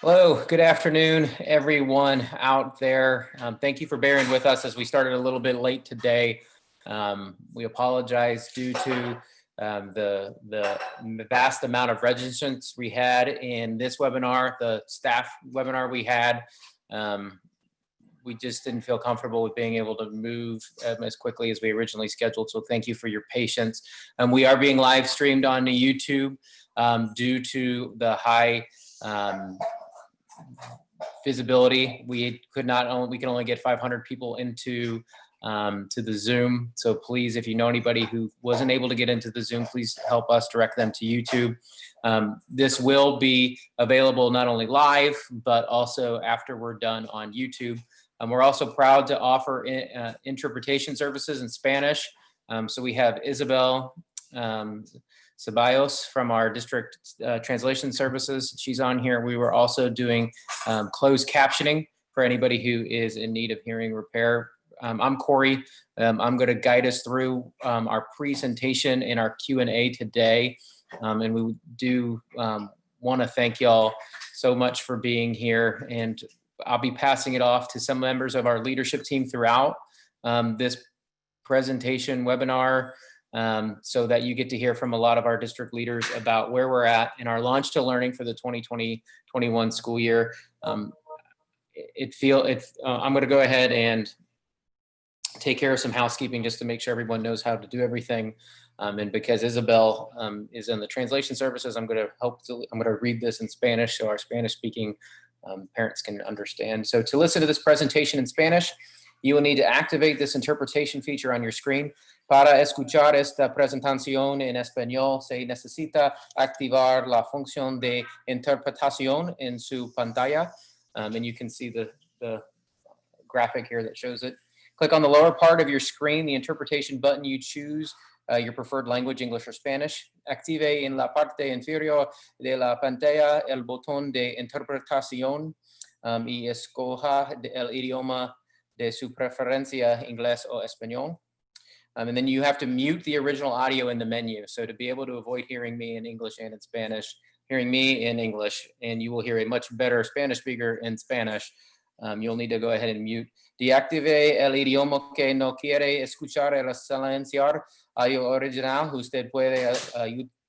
Hello, good afternoon, everyone out there. Thank you for bearing with us as we started a little bit late today. We apologize due to the vast amount of registrants we had in this webinar, the staff webinar we had. We just didn't feel comfortable with being able to move as quickly as we originally scheduled. So thank you for your patience. We are being live streamed on YouTube due to the high visibility. We can only get 500 people into to the Zoom. So please, if you know anybody who wasn't able to get into the Zoom, please help us direct them to YouTube. This will be available not only live, but also after we're done on YouTube. We're also proud to offer interpretation services in Spanish. So we have Isabel Ceballos from our district translation services. She's on here. We were also doing closed captioning for anybody who is in need of hearing repair. I'm Corey. I'm going to guide us through our presentation and our Q&A today. And we do want to thank y'all so much for being here. And I'll be passing it off to some members of our leadership team throughout this presentation webinar, so that you get to hear from a lot of our district leaders about where we're at in our launch to learning for the 2020-21 school year. I'm going to go ahead and take care of some housekeeping just to make sure everyone knows how to do everything. And because Isabel is in the translation services, I'm going to read this in Spanish so our Spanish speaking parents can understand. So to listen to this presentation in Spanish, you will need to activate this interpretation feature on your screen. Para escuchar esta presentación en español, se necesita activar la función de interpretación en su pantalla. And you can see the graphic here that shows it. Click on the lower part of your screen, the interpretation button. You choose your preferred language, English or Spanish. Active en la parte inferior de la pantalla el botón de interpretación y escoja el idioma de su preferencia, inglés o español. And then you have to mute the original audio in the menu. So to be able to avoid hearing me in English and in Spanish, hearing me in English, and you will hear a much better Spanish speaker in Spanish, you'll need to go ahead and mute. Deactive el idioma que no quiere escuchar el silenciar audio original. Usted puede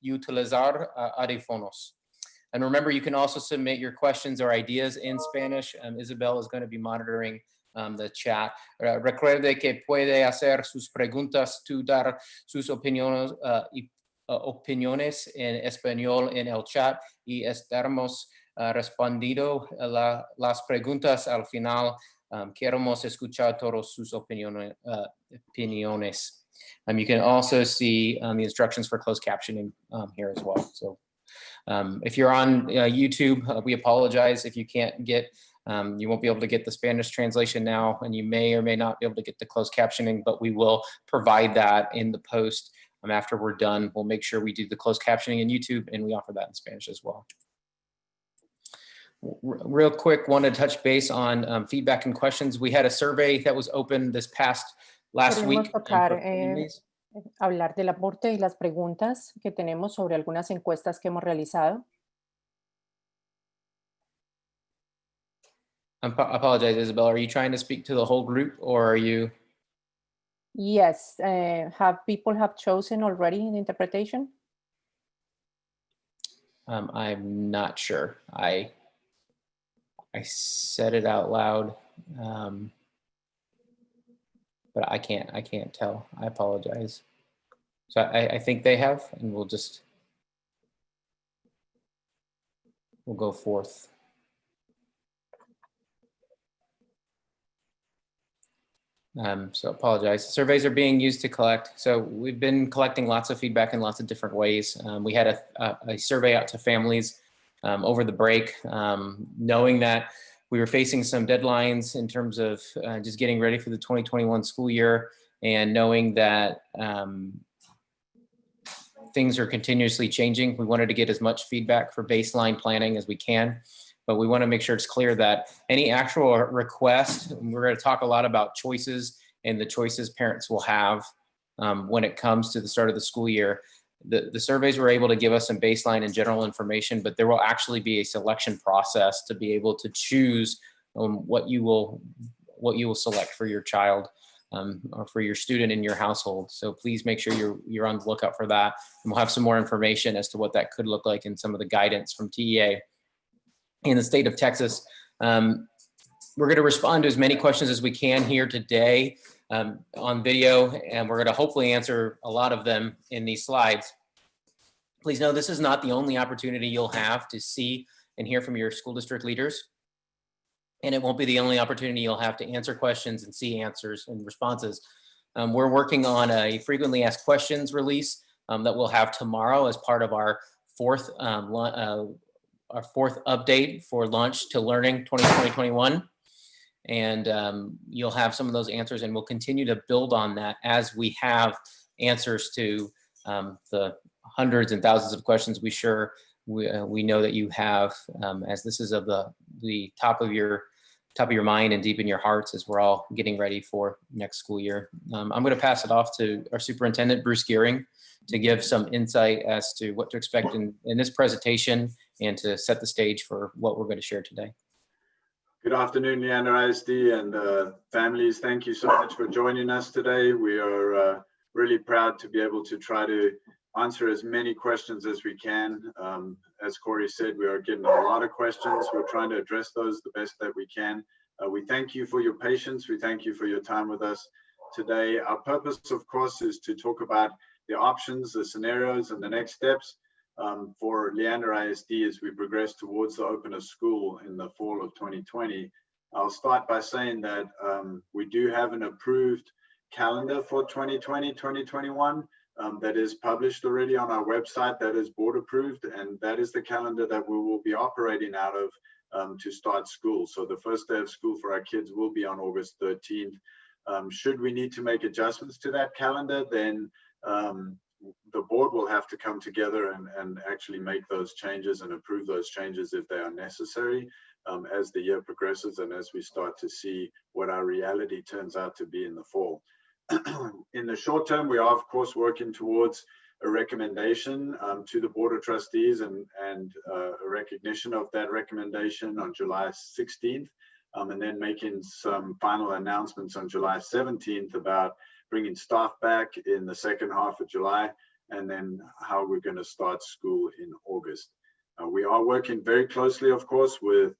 utilizar audífonos. And remember, you can also submit your questions or ideas in Spanish. Isabel is going to be monitoring the chat. Recuerde que puede hacer sus preguntas, dar sus opiniones, opiniones en español en el chat y estaremos respondiendo las preguntas al final. Queremos escuchar todas sus opiniones. You can also see the instructions for closed captioning here as well. So if you're on YouTube, we apologize if you can't get you won't be able to get the Spanish translation now, and you may or may not be able to get the closed captioning, but we will provide that in the post after we're done. We'll make sure we do the closed captioning in YouTube, and we offer that in Spanish as well. Real quick, wanted to touch base on feedback and questions. We had a survey that was open this last week. Hablar del aporte y las preguntas que tenemos sobre algunas encuestas que hemos realizado. I apologize, Isabel. Are you trying to speak to the whole group, or are you? Yes. Have people chosen already the interpretation? I'm not sure. I said it out loud, but I can't tell. I apologize. So I think they have, and we'll go forth. So apologize. Surveys are being used to collect. So we've been collecting lots of feedback in lots of different ways. We had a survey out to families over the break, knowing that we were facing some deadlines in terms of just getting ready for the 2021 school year, and knowing that things are continuously changing. We wanted to get as much feedback for baseline planning as we can. But we want to make sure it's clear that any actual request, we're going to talk a lot about choices and the choices parents will have when it comes to the start of the school year. the surveys were able to give us some baseline and general information, but there will actually be a selection process to be able to choose what you will select for your child or for your student in your household. So please make sure you're on the lookout for that. And we'll have some more information as to what that could look like in some of the guidance from TEA. In the state of Texas, we're going to respond to as many questions as we can here today on video, and we're going to hopefully answer a lot of them in these slides. Please know this is not the only opportunity you'll have to see and hear from your school district leaders. And it won't be the only opportunity you'll have to answer questions and see answers and responses. We're working on a frequently asked questions release that we'll have tomorrow as part of our fourth update for Launch to Learning 2020-21. And you'll have some of those answers, and we'll continue to build on that as we have answers to the hundreds and thousands of questions we know that you have, as this is of the top of your mind and deep in your hearts as we're all getting ready for next school year. I'm going to pass it off to our superintendent, Bruce Gearing, to give some insight as to what to expect in this presentation and to set the stage for what we're going to share today. Good afternoon, Leander ISD and families. Thank you so much for joining us today. We are really proud to be able to try to answer as many questions as we can. As Corey said, we are getting a lot of questions. We're trying to address those the best that we can. We thank you for your patience. We thank you for your time with us today. Our purpose, of course, is to talk about the options, the scenarios, and the next steps for Leander ISD as we progress towards the open of school in the fall of 2020. I'll start by saying that we do have an approved calendar for 2020-2021 that is published already on our website, that is board approved, and that is the calendar that we will be operating out of to start school. So the first day of school for our kids will be on August 13th. Should we need to make adjustments to that calendar, then the board will have to come together and actually make those changes and approve those changes if they are necessary as the year progresses and as we start to see what our reality turns out to be in the fall. In the short term, we are, of course, working towards a recommendation to the Board of Trustees and a recognition of that recommendation on July 16th, and then making some final announcements on July 17th about bringing staff back in the second half of July, and then how we're going to start school in August. We are working very closely, of course, with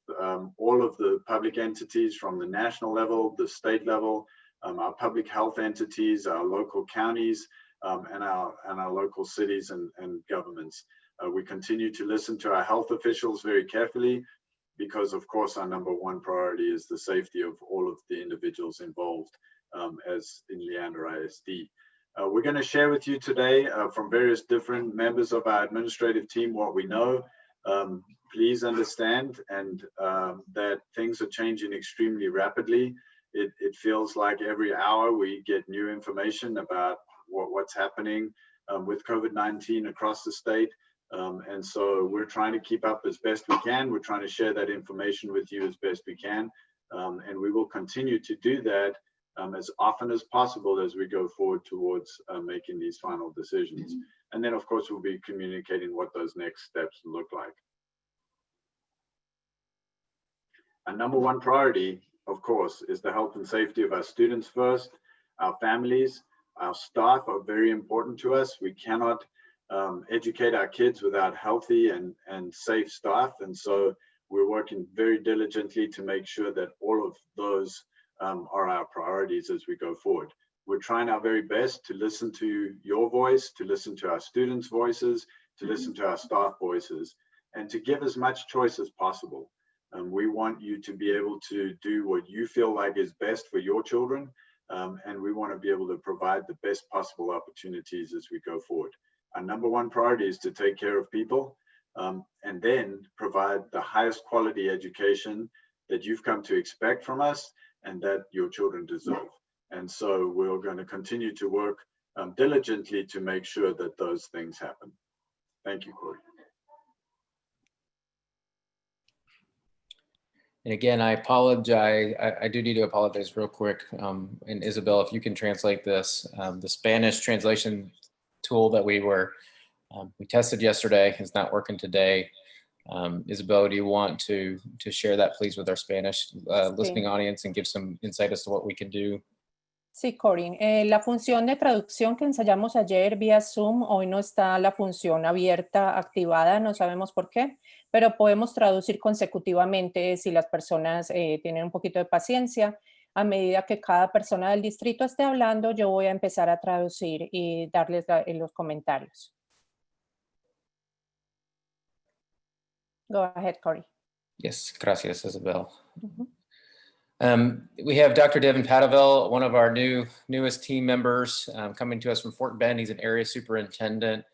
all of the public entities from the national level, the state level, our public health entities, our local counties, and our local cities and governments. We continue to listen to our health officials very carefully because, of course, our number one priority is the safety of all of the individuals involved as in Leander ISD. We're going to share with you today from various different members of our administrative team what we know. Please understand that things are changing extremely rapidly. It feels like every hour we get new information about what's happening with COVID-19 across the state. And so we're trying to keep up as best we can. We're trying to share that information with you as best we can. And we will continue to do that as often as possible as we go forward towards making these final decisions. And then, of course, we'll be communicating what those next steps look like. Our number one priority, of course, is the health and safety of our students first. Our families, our staff are very important to us. We cannot educate our kids without healthy and safe staff. And so we're working very diligently to make sure that all of those are our priorities as we go forward. We're trying our very best to listen to your voice, to listen to our students' voices, to listen to our staff voices, and to give as much choice as possible. We want you to be able to do what you feel like is best for your children, and we want to be able to provide the best possible opportunities as we go forward. Our number one priority is to take care of people and then provide the highest quality education that you've come to expect from us and that your children deserve. And so we're going to continue to work diligently to make sure that those things happen. Thank you, Corey. And again, I apologize. I do need to apologize real quick. And Isabel, if you can translate this, the Spanish translation tool that we were We tested yesterday, it's not working today. Isabel, do you want to share that please with our Spanish listening audience and give some insight as to what we can do? Sí, Cory. La función de traducción que ensayamos ayer vía Zoom, hoy no está la función abierta, activada, no sabemos por qué, pero podemos traducir consecutivamente si las personas tienen un poquito de paciencia. A medida que cada persona del distrito esté hablando, yo voy a empezar a traducir y darles los comentarios. Go ahead, Cory. Yes, gracias, Isabel. Mhm. We have Dr. Devin Padaville, one of our newest team members, coming to us from Fort Bend. He's an area superintendent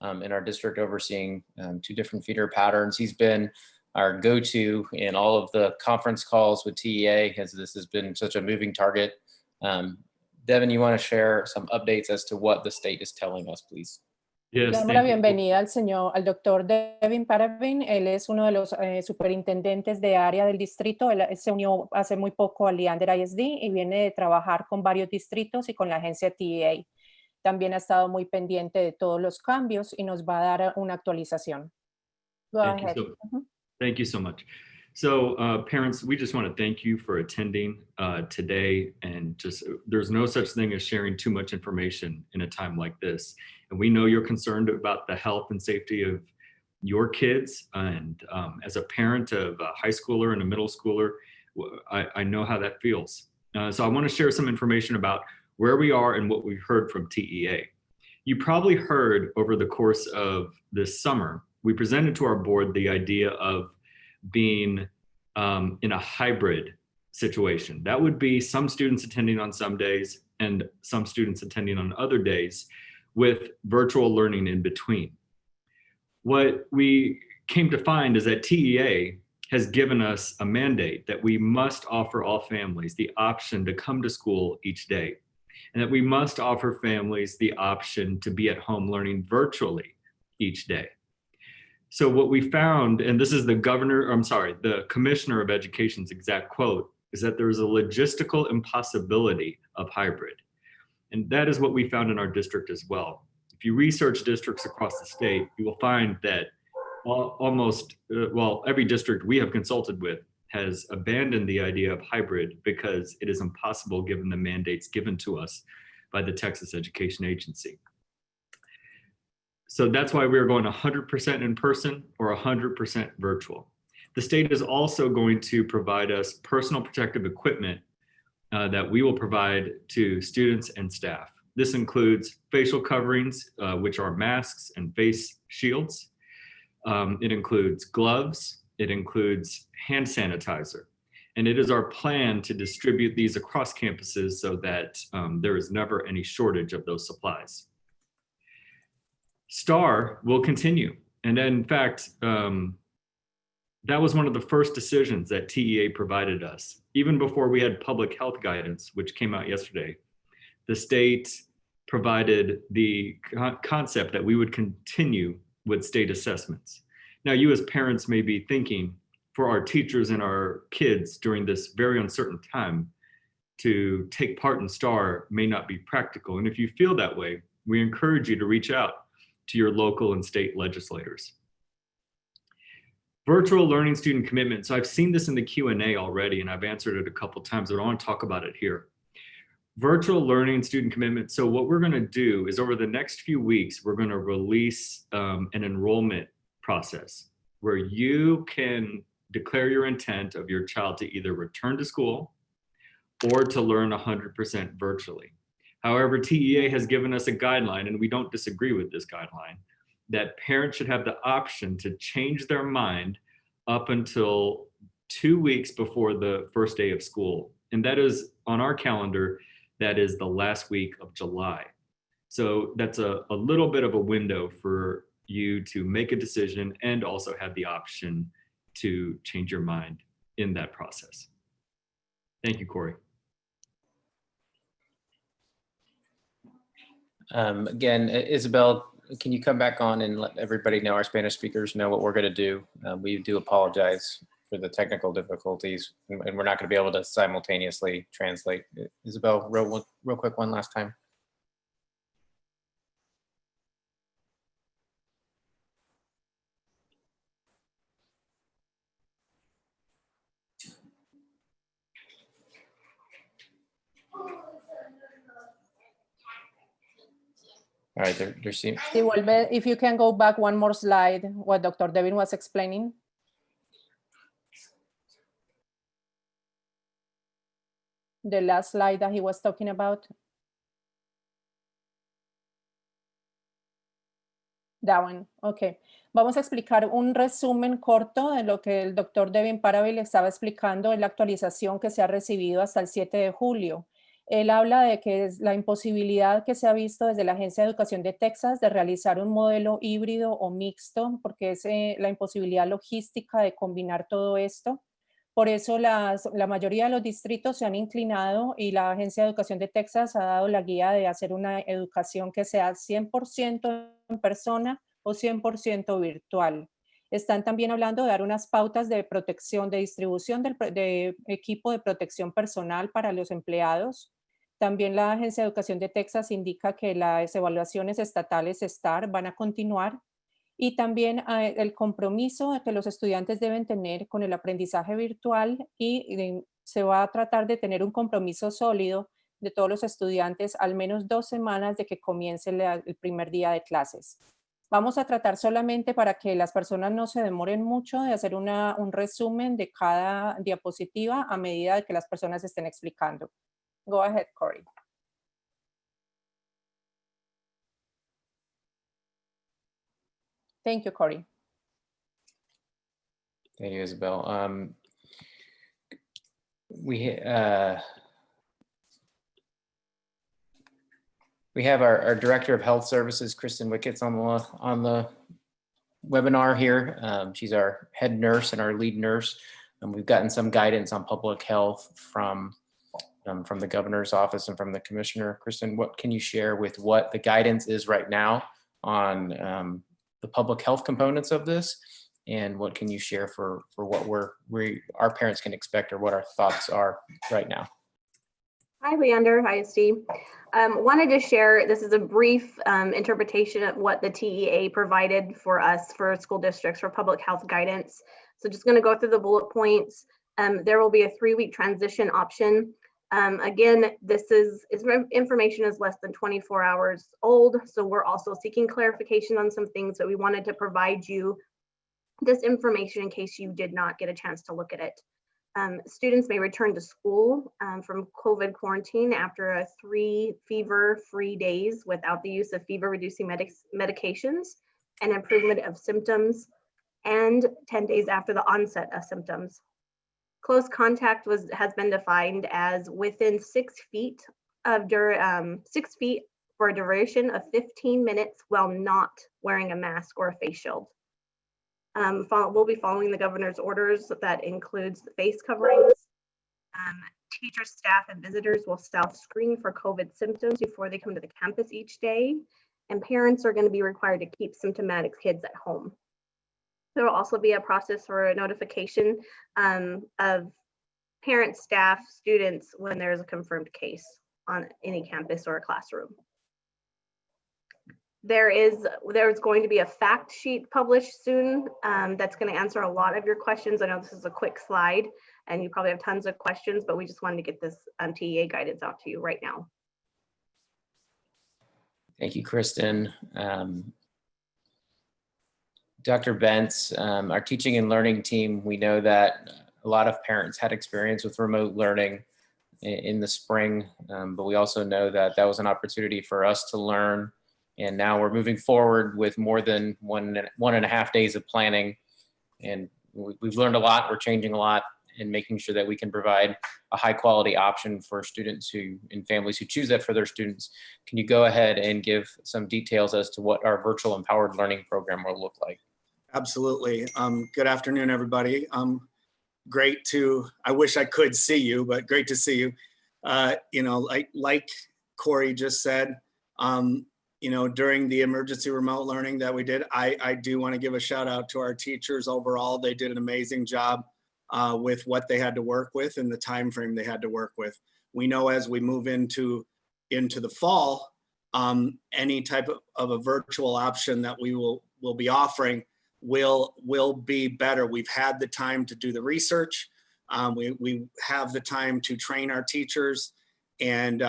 in our district, overseeing 2 different feeder patterns. He's been our go-to in all of the conference calls with TEA, as this has been such a moving target. Devin, you want to share some updates as to what the state is telling us, please? Le Yes, damos la thank you. bienvenida al doctor Devin Paravin. Él es uno de los superintendentes de área del distrito. Él se unió hace muy poco al Leander ISD y viene de trabajar con varios distritos y con la agencia TEA. También ha estado muy pendiente de todos los cambios y nos va a dar una actualización. Go Thank you ahead. so- Thank you so much. So parents, we just want to thank you for attending today, and just there's no such thing as sharing too much information in a time like this. And we know you're concerned about the health and safety of your kids. And as a parent of a high schooler and a middle schooler, I know how that feels. So I want to share some information about where we are and what we've heard from TEA. You probably heard over the course of this summer, we presented to our board the idea of being in a hybrid situation. That would be some students attending on some days and some students attending on other days, with virtual learning in between. What we came to find is that TEA has given us a mandate that we must offer all families the option to come to school each day, and that we must offer families the option to be at home learning virtually each day. So what we found, and this is the Commissioner of Education's exact quote, is that there's a logistical impossibility of hybrid. And that is what we found in our district as well. If you research districts across the state, you will find that every district we have consulted with has abandoned the idea of hybrid because it is impossible given the mandates given to us by the Texas Education Agency. So that's why we're going 100% in person or 100% virtual. The state is also going to provide us personal protective equipment that we will provide to students and staff. This includes facial coverings, which are masks and face shields. It includes gloves. It includes hand sanitizer. And it is our plan to distribute these across campuses so that there is never any shortage of those supplies. STAR will continue. And in fact, that was one of the first decisions that TEA provided us. Even before we had public health guidance, which came out yesterday, the state provided the concept that we would continue with state assessments. Now, you as parents may be thinking, for our teachers and our kids during this very uncertain time, to take part in STAR may not be practical. And if you feel that way, we encourage you to reach out to your local and state legislators. Virtual learning student commitment. So I've seen this in the Q&A already, and I've answered it a couple times, but I want to talk about it here. Virtual learning student commitment. So what we're going to do is over the next few weeks, we're going to release an enrollment process where you can declare your intent of your child to either return to school or to learn 100% virtually. However, TEA has given us a guideline, and we don't disagree with this guideline, that parents should have the option to change their mind up until 2 weeks before the first day of school. And that is on our calendar, that is the last week of July. So that's a little bit of a window for you to make a decision and also have the option to change your mind in that process. Thank you, Corey. Again, Isabel, can you come back on and let everybody know, our Spanish speakers know what we're going to do? We do apologize for the technical difficulties, and we're not going to be able to simultaneously translate. Isabel, real quick one last time. All right, there seems. Si vuelve, if you can go back one more slide, what Dr. Devin was explaining. The last slide that he was talking about. That one, ok. Vamos a explicar un resumen corto de lo que el doctor Devin Paraville estaba explicando en la actualización que se ha recibido hasta el 7 de julio. Él habla de que es la imposibilidad que se ha visto desde la Agencia de Educación de Texas de realizar un modelo híbrido o mixto, porque es la imposibilidad logística de combinar todo esto. Por eso la mayoría de los distritos se han inclinado y la Agencia de Educación de Texas ha dado la guía de hacer una educación que sea 100% en persona o 100% virtual. Están también hablando de dar unas pautas de protección, de distribución de equipo de protección personal para los empleados. También la Agencia de Educación de Texas indica que las evaluaciones estatales STAR van a continuar. Y también el compromiso que los estudiantes deben tener con el aprendizaje virtual y se va a tratar de tener un compromiso sólido de todos los estudiantes al menos 2 semanas de que comience el primer día de clases. Vamos a tratar solamente para que las personas no se demoren mucho de hacer un resumen de cada diapositiva a medida de que las personas estén explicando. Go ahead, Corey. Thank you, Corey. Thank you, Isabel. We have our Director of Health Services, Kristen Wickets, on the webinar here. She's our head nurse and our lead nurse. And we've gotten some guidance on public health from the governor's office and from the commissioner. Kristen, what can you share with what the guidance is right now on the public health components of this? And what can you share for what our parents can expect or what our thoughts are right now? Hi, Leander. Hi, Steve. Wanted to share, this is a brief interpretation of what the TEA provided for us for school districts for public health guidance. So just going to go through the bullet points. There will be a 3-week transition option. Again, information is less than 24 hours old. So we're also seeking clarification on some things that we wanted to provide you this information in case you did not get a chance to look at it. Students may return to school from COVID quarantine after 3 fever-free days without the use of fever-reducing medications and improvement of symptoms, and 10 days after the onset of symptoms. Close contact has been defined as within 6 feet for a duration of 15 minutes while not wearing a mask or a face shield. We'll be following the governor's orders that includes the face coverings. Teachers, staff, and visitors will self-screen for COVID symptoms before they come to the campus each day, and parents are going to be required to keep symptomatic kids at home. There will also be a process for a notification of parents, staff, students when there's a confirmed case on any campus or a classroom. There's going to be a fact sheet published soon that's going to answer a lot of your questions. I know this is a quick slide and you probably have tons of questions, but we just wanted to get this TEA guidance out to you right now. Thank you, Kristen. Dr. Bentz, our teaching and learning team, we know that a lot of parents had experience with remote learning in the spring, but we also know that that was an opportunity for us to learn. And now we're moving forward with more than one and a half days of planning. And we've learned a lot, we're changing a lot and making sure that we can provide a high quality option for students and families who choose that for their students. Can you go ahead and give some details as to what our virtual empowered learning program will look like? Absolutely. Good afternoon, everybody. I wish I could see you, but great to see you. Like Corey just said, during the emergency remote learning that we did, I do want to give a shout out to our teachers overall. They did an amazing job with what they had to work with and the time frame they had to work with. We know as we move into the fall, any type of a virtual option that we will be offering will be better. We've had the time to do the research. We have the time to train our teachers, and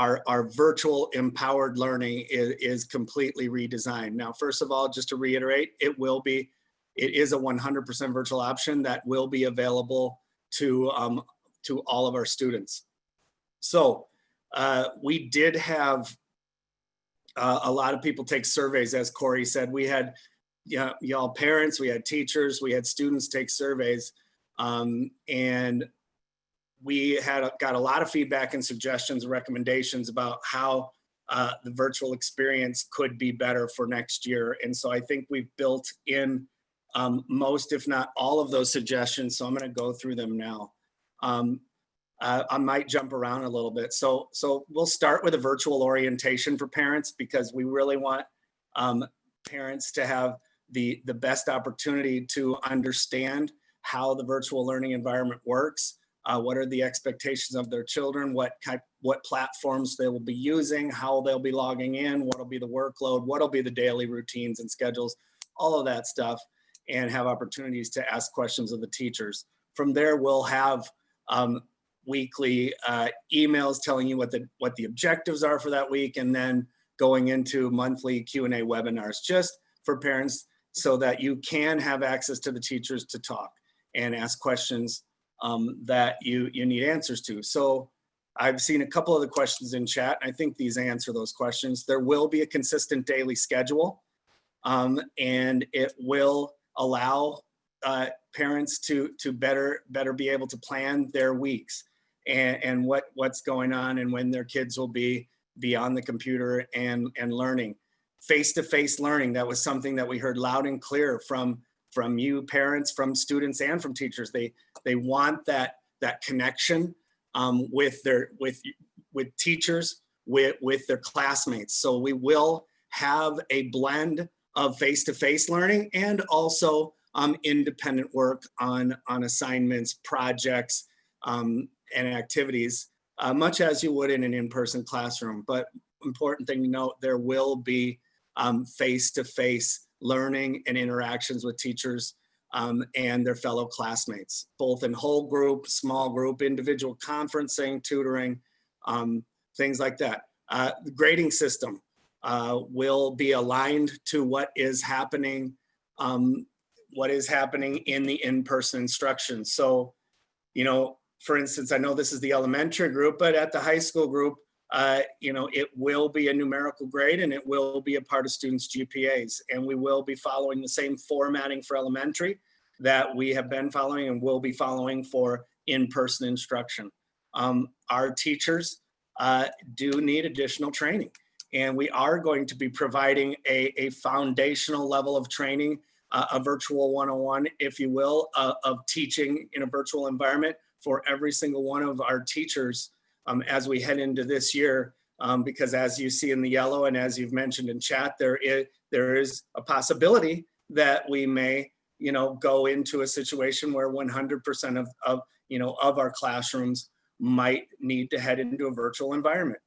our virtual empowered learning is completely redesigned. Now, first of all, just to reiterate, it is a 100% virtual option that will be available to all of our students. So we did have a lot of people take surveys, as Corey said. We had y'all parents, we had teachers, we had students take surveys, and we got a lot of feedback and suggestions and recommendations about how the virtual experience could be better for next year. And so I think we've built in most, if not all of those suggestions. So I'm going to go through them now. I might jump around a little bit. So we'll start with a virtual orientation for parents, because we really want parents to have the best opportunity to understand how the virtual learning environment works. What are the expectations of their children? What platforms they will be using? How they'll be logging in? What will be the workload? What will be the daily routines and schedules? All of that stuff, and have opportunities to ask questions of the teachers. From there, we'll have weekly emails telling you what the objectives are for that week, and then going into monthly Q&A webinars just for parents, so that you can have access to the teachers to talk and ask questions that you need answers to. So I've seen a couple of the questions in chat. I think these answer those questions. There will be a consistent daily schedule, and it will allow parents to better be able to plan their weeks and what's going on and when their kids will be on the computer and learning. Face-to-face learning, that was something that we heard loud and clear from you parents, from students, and from teachers. They want that connection with teachers, with their classmates. So we will have a blend of face-to-face learning and also independent work on assignments, projects, and activities, much as you would in an in-person classroom. But important thing to note, there will be face-to-face learning and interactions with teachers and their fellow classmates, both in whole group, small group, individual conferencing, tutoring, things like that. The grading system will be aligned to what is happening in the in-person instruction. So, for instance, I know this is the elementary group, but at the high school group, it will be a numerical grade, and it will be a part of students' GPAs. And we will be following the same formatting for elementary that we have been following and will be following for in-person instruction. Our teachers do need additional training, and we are going to be providing a foundational level of training, a virtual 101, if you will, of teaching in a virtual environment for every single one of our teachers as we head into this year, because as you see in the yellow and as you've mentioned in chat, there is a possibility that we may, go into a situation where 100% of our classrooms might need to head into a virtual environment.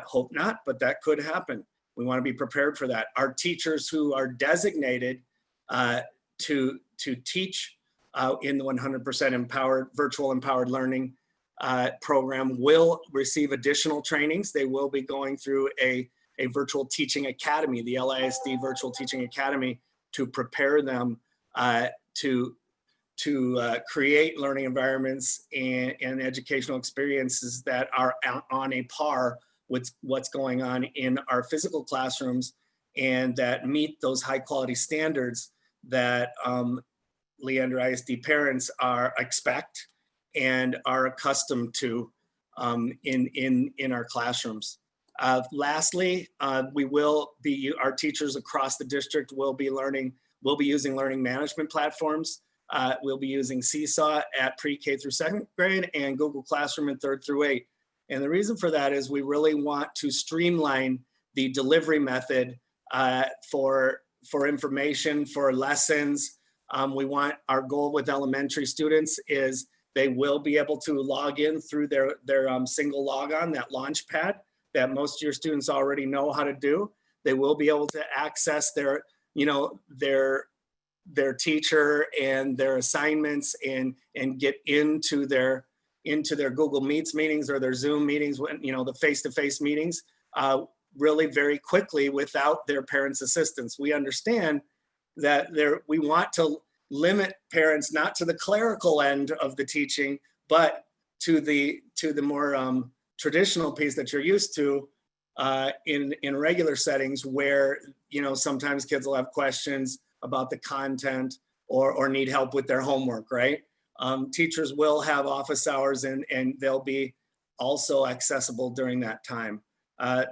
Hope not, but that could happen. We want to be prepared for that. Our teachers who are designated to teach in the 100% virtual empowered learning program will receive additional trainings. They will be going through a virtual teaching academy, the LISD Virtual Teaching Academy, to prepare them to create learning environments and educational experiences that are on a par with what's going on in our physical classrooms, and that meet those high quality standards that Leander ISD parents expect and are accustomed to in our classrooms. Lastly, our teachers across the district will be using learning management platforms. We'll be using Seesaw at pre-K through second grade and Google Classroom in 3rd through 8th. And the reason for that is we really want to streamline the delivery method for information, for lessons. Our goal with elementary students is they will be able to log in through their single logon, that launch pad that most of your students already know how to do. They will be able to access their teacher and their assignments and get into their into their Google Meets meetings or their Zoom meetings, when, the face-to-face meetings, really very quickly without their parents' assistance. We understand that we want to limit parents not to the clerical end of the teaching, but to the more traditional piece that you're used to in regular settings, where sometimes kids will have questions about the content or need help with their homework, right? Teachers will have office hours and they'll be also accessible during that time.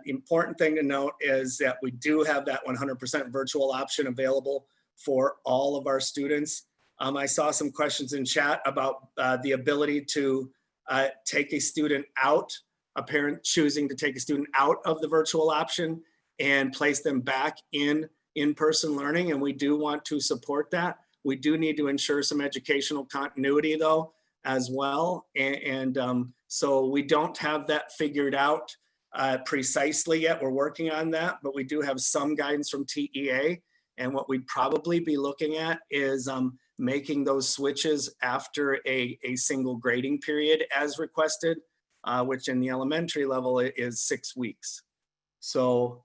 Important thing to note is that we do have that 100% virtual option available for all of our students. I saw some questions in chat about the ability to take a student out, a parent choosing to take a student out of the virtual option and place them back in-person learning, and we do want to support that. We do need to ensure some educational continuity though as well, and so we don't have that figured out precisely yet. We're working on that, but we do have some guidance from TEA, and what we'd probably be looking at is making those switches after a single grading period as requested, which in the elementary level is 6 weeks. So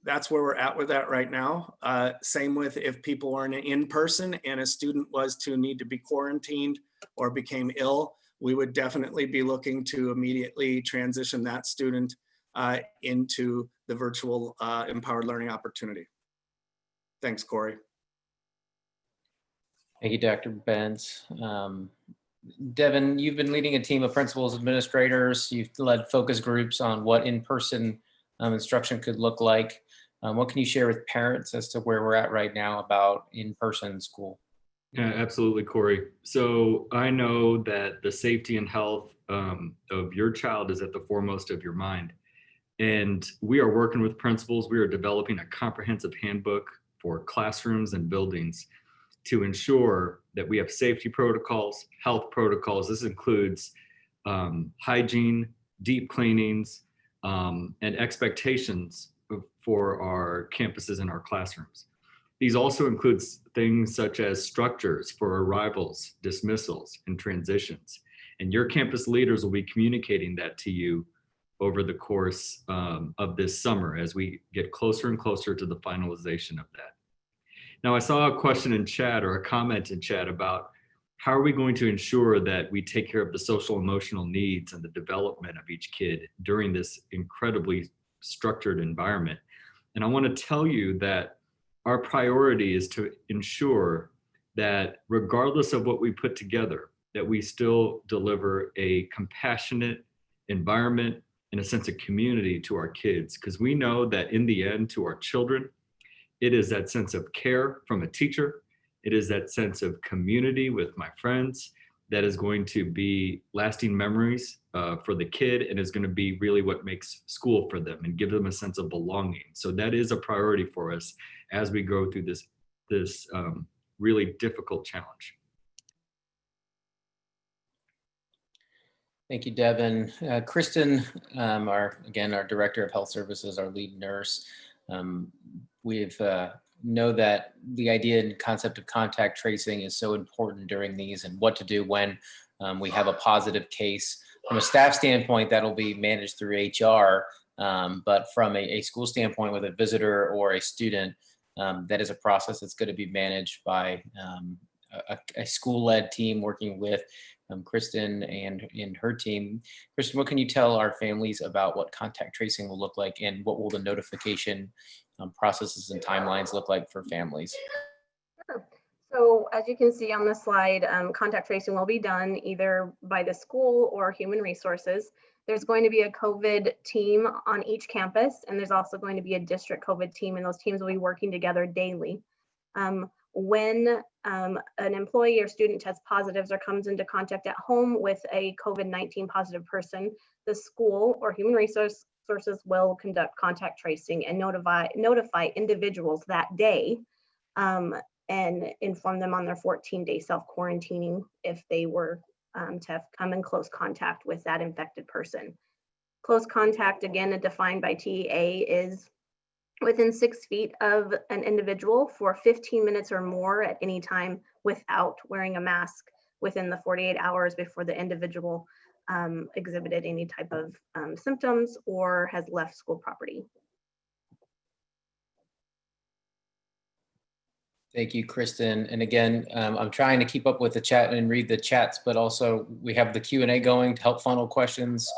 that's where we're at with that right now. Same with if people are in person and a student was to need to be quarantined or became ill, we would definitely be looking to immediately transition that student into the virtual empowered learning opportunity. Thanks, Corey. Thank you, Dr. Benz. Devin, you've been leading a team of principals, administrators. You've led focus groups on what in-person instruction could look like. What can you share with parents as to where we're at right now about in-person school? Yeah, absolutely, Corey. So I know that the safety and health of your child is at the foremost of your mind. And we are working with principals. We are developing a comprehensive handbook for classrooms and buildings to ensure that we have safety protocols, health protocols. This includes hygiene, deep cleanings, and expectations for our campuses and our classrooms. These also includes things such as structures for arrivals, dismissals, and transitions. And your campus leaders will be communicating that to you over the course of this summer as we get closer and closer to the finalization of that. Now, I saw a question in chat or a comment in chat about how are we going to ensure that we take care of the social emotional needs and the development of each kid during this incredibly structured environment. And I want to tell you that our priority is to ensure that regardless of what we put together, that we still deliver a compassionate environment and a sense of community to our kids. Because we know that in the end, to our children, it is that sense of care from a teacher. It is that sense of community with my friends that is going to be lasting memories for the kid, and is going to be really what makes school for them and give them a sense of belonging. So that is a priority for us as we go through this really difficult challenge. Thank you, Devin. Kristen, our Director of Health Services, our lead nurse. We've know that the idea and concept of contact tracing is so important during these, and what to do when we have a positive case. From a staff standpoint, that'll be managed through HR, but from a school standpoint with a visitor or a student, that is a process that's going to be managed by a school-led team working with Kristen and her team. Kristen, what can you tell our families about what contact tracing will look like, and what will the notification processes and timelines look like for families? Sure. So as you can see on the slide, contact tracing will be done either by the school or human resources. There's going to be a COVID team on each campus, and there's also going to be a district COVID team, and those teams will be working together daily. When an employee or student tests positives or comes into contact at home with a COVID-19 positive person, the school or human resources will conduct contact tracing and notify individuals that day, and inform them on their 14-day self-quarantining if they were to have come in close contact with that infected person. Close contact, again, defined by TEA, is within 6 feet of an individual for 15 minutes or more at any time without wearing a mask, within the 48 hours before the individual exhibited any type of symptoms or has left school property. Thank you, Kristen. And again, I'm trying to keep up with the chat and read the chats, but also we have the Q&A going to help funnel questions.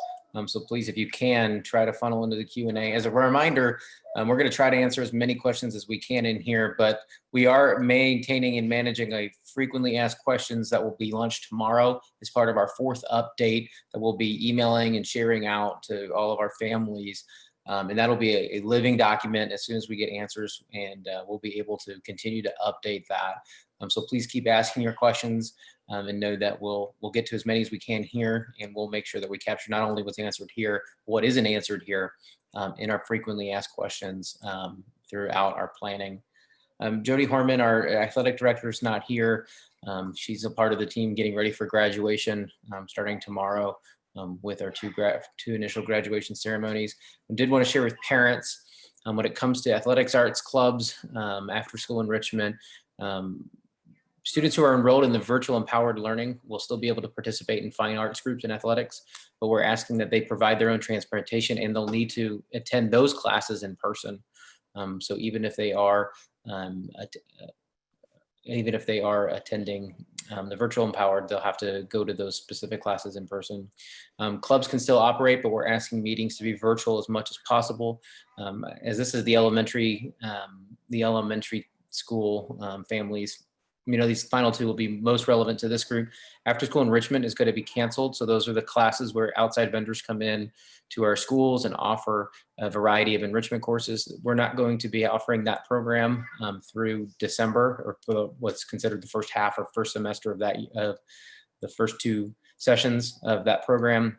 So please, if you can, try to funnel into the Q&A. As a reminder, we're going to try to answer as many questions as we can in here, but we are maintaining and managing a frequently asked questions that will be launched tomorrow as part of our 4th update that we'll be emailing and sharing out to all of our families. And that'll be a living document as soon as we get answers, and we'll be able to continue to update that. So please keep asking your questions and know that we'll get to as many as we can here, and we'll make sure that we capture not only what's answered here, what isn't answered here in our frequently asked questions throughout our planning. Jody Harmon, our athletic director, is not here. She's a part of the team getting ready for graduation starting tomorrow. With our two initial graduation ceremonies. I did want to share with parents when it comes to athletics, arts, clubs, after school enrichment, students who are enrolled in the virtual empowered learning will still be able to participate in fine arts groups and athletics, but we're asking that they provide their own transportation and they'll need to attend those classes in person. So even if they are attending the virtual empowered, they'll have to go to those specific classes in person. Clubs can still operate, but we're asking meetings to be virtual as much as possible. As this is the elementary school families, these final two will be most relevant to this group. After school enrichment is going to be canceled. So those are the classes where outside vendors come in to our schools and offer a variety of enrichment courses. We're not going to be offering that program through December, or for what's considered the first half or first semester of the first 2 sessions of that program.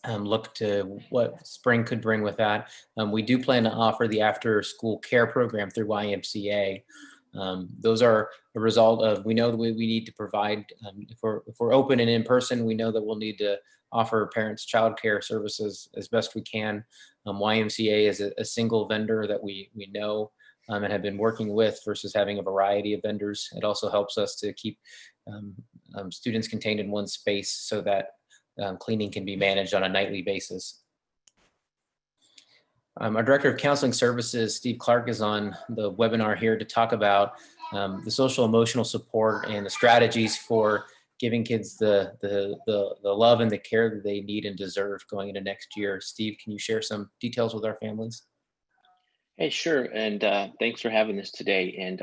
Look to what spring could bring with that. We do plan to offer the after school care program through YMCA. Those are a result of, we know that we need to provide, if we're open and in person, we know that we'll need to offer parents childcare services as best we can. YMCA is a single vendor that we know and have been working with versus having a variety of vendors. It also helps us to keep students contained in one space so that cleaning can be managed on a nightly basis. Our Director of Counseling Services, Steve Clark, is on the webinar here to talk about the social emotional support and the strategies for giving kids the love and the care that they need and deserve going into next year. Steve, can you share some details with our families? Hey, sure. And thanks for having this today. And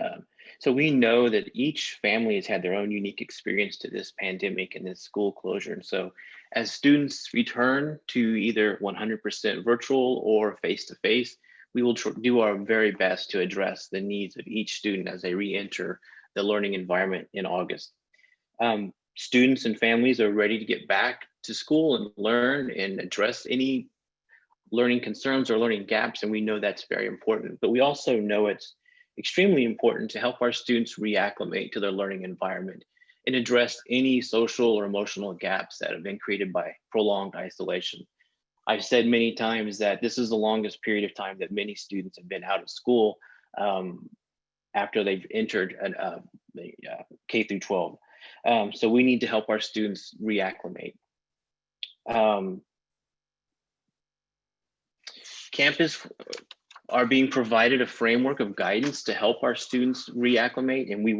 so we know that each family has had their own unique experience to this pandemic and this school closure. And so as students return to either 100% virtual or face-to-face, we will do our very best to address the needs of each student as they re-enter the learning environment in August. Students and families are ready to get back to school and learn and address any learning concerns or learning gaps, and we know that's very important. But we also know it's extremely important to help our students reacclimate to their learning environment and address any social or emotional gaps that have been created by prolonged isolation. I've said many times that this is the longest period of time that many students have been out of school after they've entered the K through 12. So we need to help our students reacclimate. Campus are being provided a framework of guidance to help our students reacclimate, and we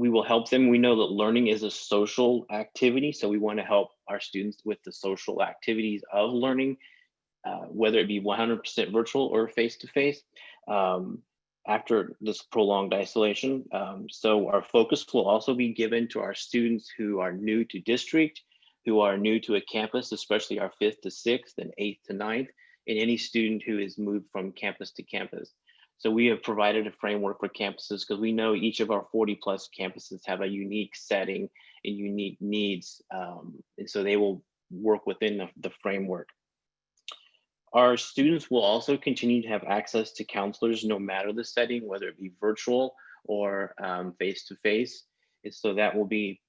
will help them. We know that learning is a social activity, so we want to help our students with the social activities of learning, whether it be 100% virtual or face-to-face after this prolonged isolation. So our focus will also be given to our students who are new to district, who are new to a campus, especially our 5th to 6th and 8th to 9th, and any student who is moved from campus to campus. So we have provided a framework for campuses because we know each of our 40+ campuses have a unique setting and unique needs. And so they will work within the framework. Our students will also continue to have access to counselors no matter the setting, whether it be virtual or face-to-face. And so that will be,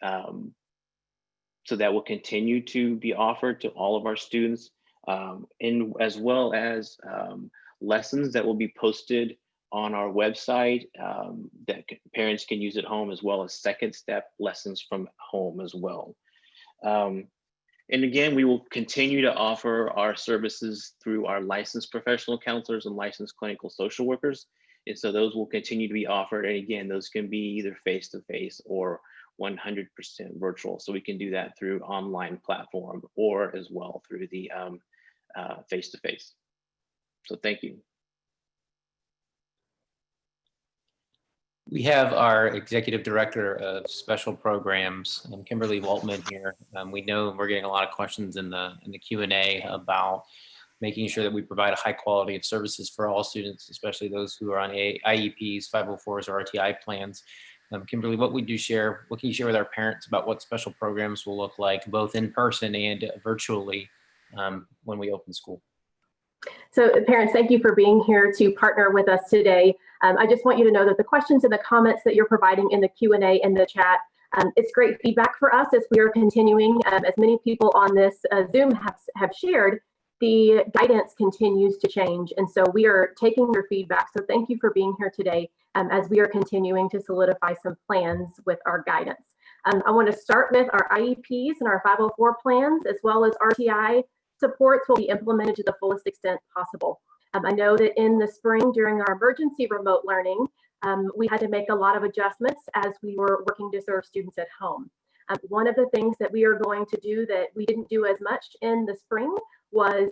so that will continue to be offered to all of our students, and as well as lessons that will be posted on our website that parents can use at home, as well as second step lessons from home as well. And again, we will continue to offer our services through our licensed professional counselors and licensed clinical social workers. And so those will continue to be offered. And again, those can be either face-to-face or 100% virtual. So we can do that through online platform or as well through the face-to-face. So thank you. We have our Executive Director of Special Programs, Kimberly Waltman here. We know we're getting a lot of questions in the Q&A about making sure that we provide a high quality of services for all students, especially those who are on IEPs, 504s, or RTI plans. Kimberly, what can you share with our parents about what special programs will look like, both in person and virtually, when we open school? So parents, thank you for being here to partner with us today. I just want you to know that the questions and the comments that you're providing in the Q&A and the chat, it's great feedback for us as we are continuing. As many people on this Zoom have shared, the guidance continues to change. And so we are taking your feedback. So thank you for being here today as we are continuing to solidify some plans with our guidance. I want to start with our IEPs and our 504 plans, as well as RTI supports will be implemented to the fullest extent possible. I know that in the spring during our emergency remote learning, we had to make a lot of adjustments as we were working to serve students at home. One of the things that we are going to do that we didn't do as much in the spring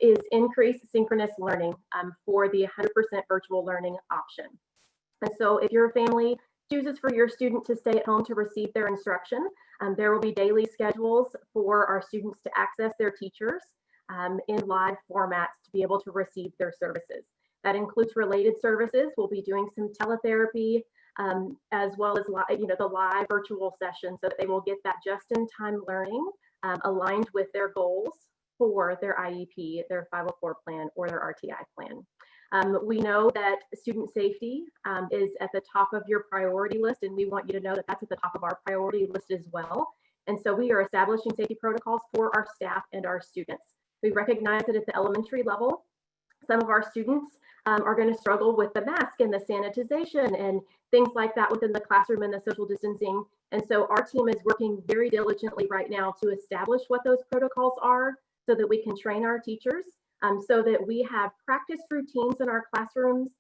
is increase synchronous learning for the 100% virtual learning option. And so if your family chooses for your student to stay at home to receive their instruction, there will be daily schedules for our students to access their teachers in live formats to be able to receive their services. That includes related services. We'll be doing some teletherapy as well as the live virtual sessions, so that they will get that just-in-time learning aligned with their goals for their IEP, their 504 plan, or their RTI plan. We know that student safety is at the top of your priority list, and we want you to know that that's at the top of our priority list as well. And so we are establishing safety protocols for our staff and our students. We recognize that at the elementary level, some of our students are going to struggle with the mask and the sanitization and things like that within the classroom and the social distancing. And so our team is working very diligently right now to establish what those protocols are so that we can train our teachers, so that we have practice routines in our classrooms.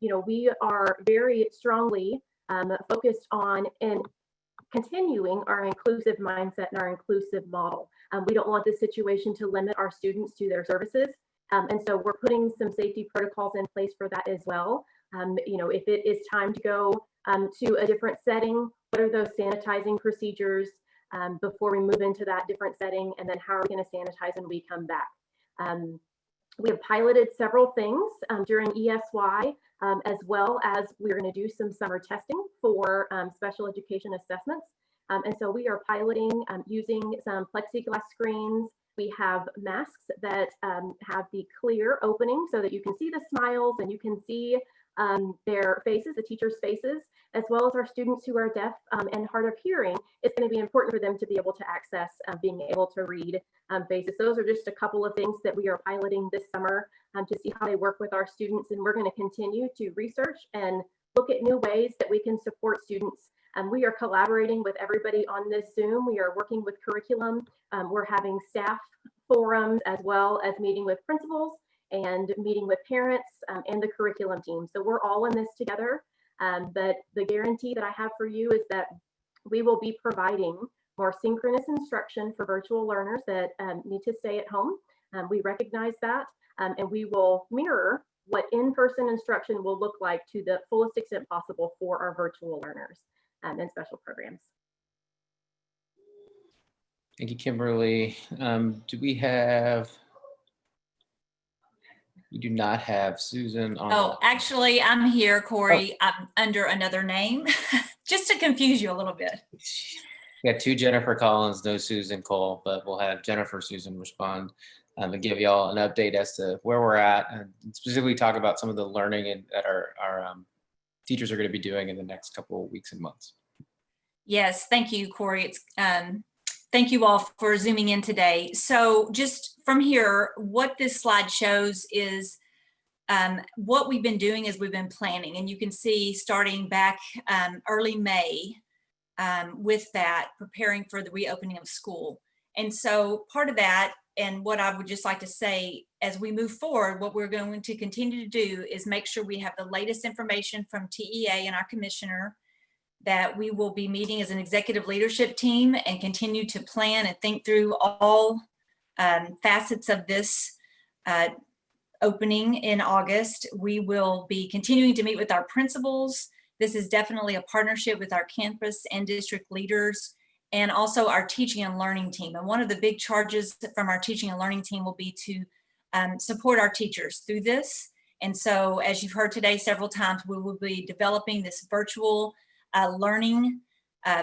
We are very strongly focused on and continuing our inclusive mindset and our inclusive model. We don't want this situation to limit our students to their services. And so we're putting some safety protocols in place for that as well. If it is time to go to a different setting, what are those sanitizing procedures before we move into that different setting? And then how are we going to sanitize when we come back? We have piloted several things during ESY, as well as we're going to do some summer testing for special education assessments. And so we are piloting using some plexiglass screens. We have masks that have the clear opening so that you can see the smiles and you can see their faces, the teachers' faces, as well as our students who are deaf and hard of hearing. It's going to be important for them to be able to access being able to read faces. Those are just a couple of things that we are piloting this summer to see how they work with our students. And we're going to continue to research and look at new ways that we can support students. We are collaborating with everybody on this Zoom. We are working with curriculum. We're having staff forums as well as meeting with principals and meeting with parents and the curriculum team. So we're all in this together. But the guarantee that I have for you is that we will be providing more synchronous instruction for virtual learners that need to stay at home. We recognize that, and we will mirror what in-person instruction will look like to the fullest extent possible for our virtual learners and special programs. Thank you, Kimberly. We do not have Susan on. Oh, actually, I'm here, Corey. Oh. I'm under another name, just to confuse you a little bit. We got two Jennifer Collins, no Susan Cole, but we'll have Jennifer Susan respond and give y'all an update as to where we're at, and specifically talk about some of the learning that our teachers are going to be doing in the next couple of weeks and months. Yes, thank you, Corey. Thank you all for zooming in today. So just from here, what this slide shows is what we've been doing is we've been planning, and you can see starting back early May with that, preparing for the reopening of school. And so part of that, and what I would just like to say, as we move forward, what we're going to continue to do is make sure we have the latest information from TEA and our commissioner, that we will be meeting as an executive leadership team and continue to plan and think through all facets of this opening in August. We will be continuing to meet with our principals. This is definitely a partnership with our campus and district leaders, and also our teaching and learning team. And one of the big charges from our teaching and learning team will be to support our teachers through this. And so, as you've heard today several times, we will be developing this virtual learning,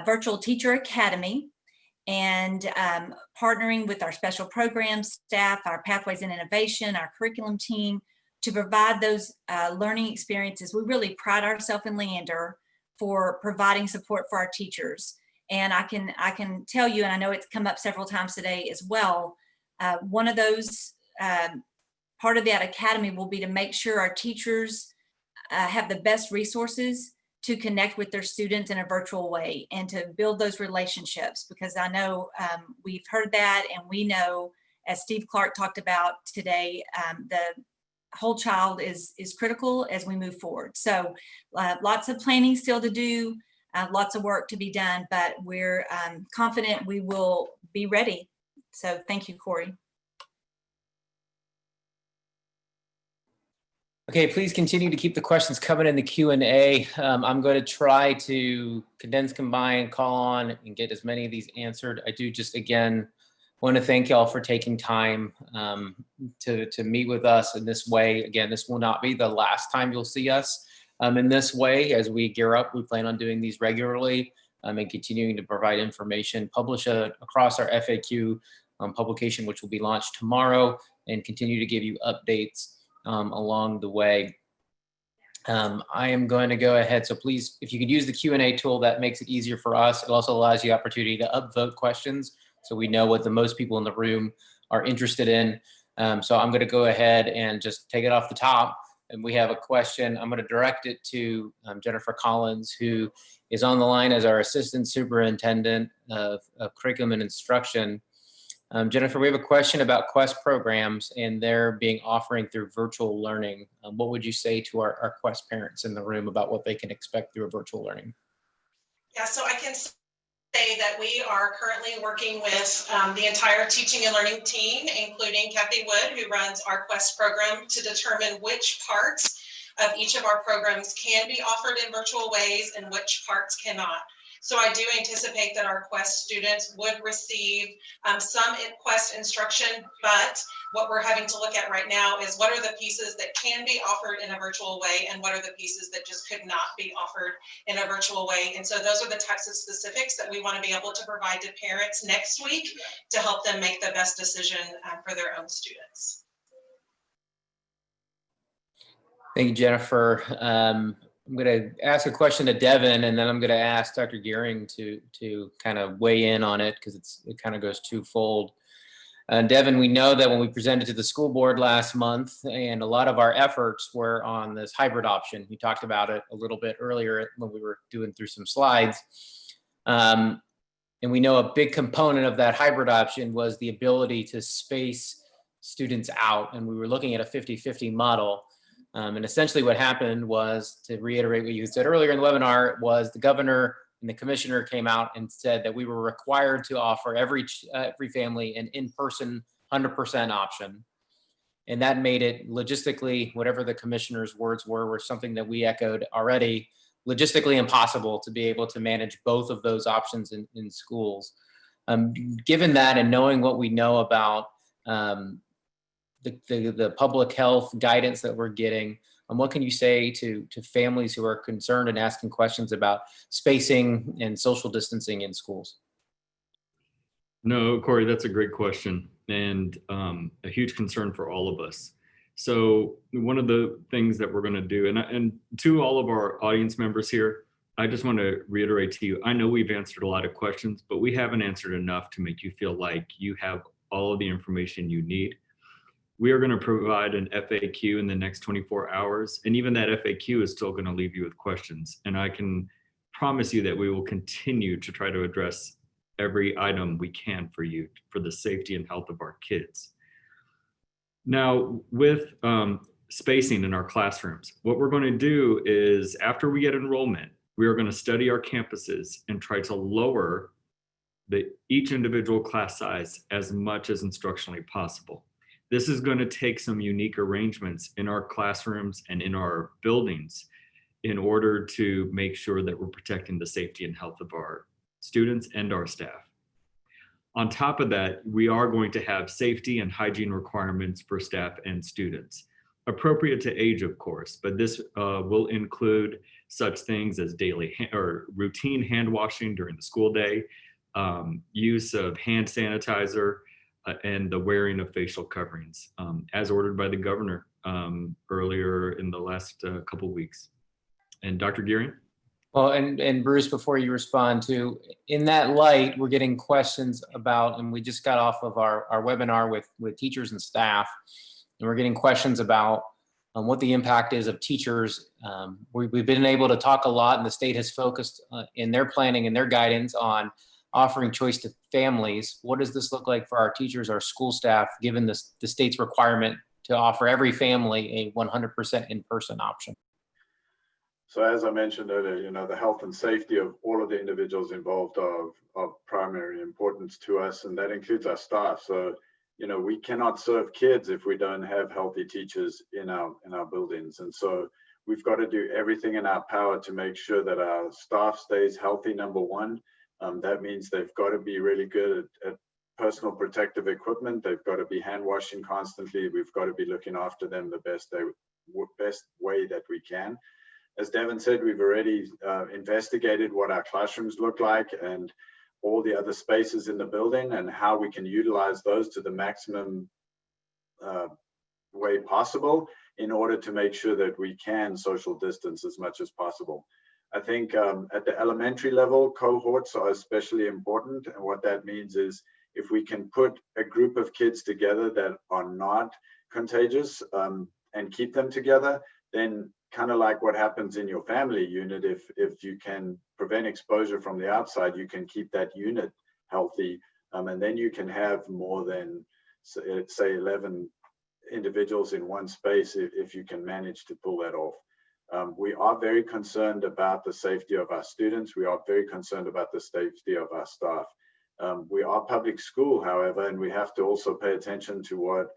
virtual teacher academy, and partnering with our special programs staff, our Pathways in Innovation, our curriculum team, to provide those learning experiences. We really pride ourselves in Leander for providing support for our teachers. And I can tell you, and I know it's come up several times today as well, one of those, part of that academy will be to make sure our teachers have the best resources to connect with their students in a virtual way and to build those relationships, because I know we've heard that, and we know, as Steve Clark talked about today, the whole child is critical as we move forward. So lots of planning still to do, lots of work to be done, but we're confident we will be ready. So thank you, Corey. Okay, please continue to keep the questions coming in the Q&A. I'm going to try to condense, combine, call on, and get as many of these answered. I do just, again, want to thank y'all for taking time to meet with us in this way. Again, this will not be the last time you'll see us in this way. As we gear up, we plan on doing these regularly and continuing to provide information, publish across our FAQ publication, which will be launched tomorrow, and continue to give you updates along the way. I am going to go ahead. So please, if you could use the Q&A tool, that makes it easier for us. It also allows you the opportunity to upvote questions, so we know what the most people in the room are interested in. So I'm going to go ahead and just take it off the top. And we have a question. I'm going to direct it to Jennifer Collins, who is on the line as our Assistant Superintendent of Curriculum and Instruction. Jennifer, we have a question about Quest programs and their being offering through virtual learning. What would you say to our Quest parents in the room about what they can expect through a virtual learning? Yeah, so I can say that we are currently working with the entire teaching and learning team, including Kathy Wood, who runs our Quest program, to determine which parts of each of our programs can be offered in virtual ways and which parts cannot. So I do anticipate that our Quest students would receive some Quest instruction, but what we're having to look at right now is what are the pieces that can be offered in a virtual way and what are the pieces that just could not be offered in a virtual way. And so those are the types of specifics that we want to be able to provide to parents next week to help them make the best decision for their own students. Thank you, Jennifer. I'm going to ask a question to Devin, and then I'm going to ask Dr. Gearing to kind of weigh in on it, because it kind of goes twofold. Devin, we know that when we presented to the school board last month, and a lot of our efforts were on this hybrid option. You talked about it a little bit earlier when we were doing through some slides. And we know a big component of that hybrid option was the ability to space students out, and we were looking at a 50-50 model. And essentially what happened was, to reiterate what you said earlier in the webinar, was the governor and the commissioner came out and said that we were required to offer every family an in-person 100% option. And that made it logistically, whatever the commissioner's words were something that we echoed already, logistically impossible to be able to manage both of those options in schools. Given that, and knowing what we know about the public health guidance that we're getting, what can you say to families who are concerned and asking questions about spacing and social distancing in schools? No, Corey, that's a great question, and a huge concern for all of us. So one of the things that we're going to do, and to all of our audience members here, I just want to reiterate to you, I know we've answered a lot of questions, but we haven't answered enough to make you feel like you have all of the information you need. We are going to provide an FAQ in the next 24 hours. And even that FAQ is still going to leave you with questions. And I can promise you that we will continue to try to address every item we can for you for the safety and health of our kids. Now, with spacing in our classrooms, what we're going to do is after we get enrollment, we are going to study our campuses and try to lower each individual class size as much as instructionally possible. This is going to take some unique arrangements in our classrooms and in our buildings in order to make sure that we're protecting the safety and health of our students and our staff. On top of that, we are going to have safety and hygiene requirements for staff and students, appropriate to age, of course, but this will include such things as daily or routine hand washing during the school day, use of hand sanitizer, and the wearing of facial coverings, as ordered by the governor earlier in the last couple of weeks. And Dr. Gearing? Well, and Bruce, before you respond to, in that light, we're getting questions about, and we just got off of our webinar with teachers and staff, and we're getting questions about what the impact is of teachers. We've been able to talk a lot, and the state has focused in their planning and their guidance on offering choice to families. What does this look like for our teachers, our school staff, given the state's requirement to offer every family a 100% in-person option? So as I mentioned earlier, you know, the health and safety of all of the individuals involved are of primary importance to us, and that includes our staff. So, you know, we cannot serve kids if we don't have healthy teachers in our buildings. And so we've got to do everything in our power to make sure that our staff stays healthy, number one. That means they've got to be really good at personal protective equipment. They've got to be hand washing constantly. We've got to be looking after them the best way that we can. As Devin said, we've already investigated what our classrooms look like and all the other spaces in the building and how we can utilize those to the maximum way possible in order to make sure that we can social distance as much as possible. I think at the elementary level, cohorts are especially important. And what that means is if we can put a group of kids together that are not contagious and keep them together, then kind of like what happens in your family unit, if you can prevent exposure from the outside, you can keep that unit healthy. And then you can have more than, say, 11 individuals in one space if you can manage to pull that off. We are very concerned about the safety of our students. We are very concerned about the safety of our staff. We are public school, however, and we have to also pay attention to what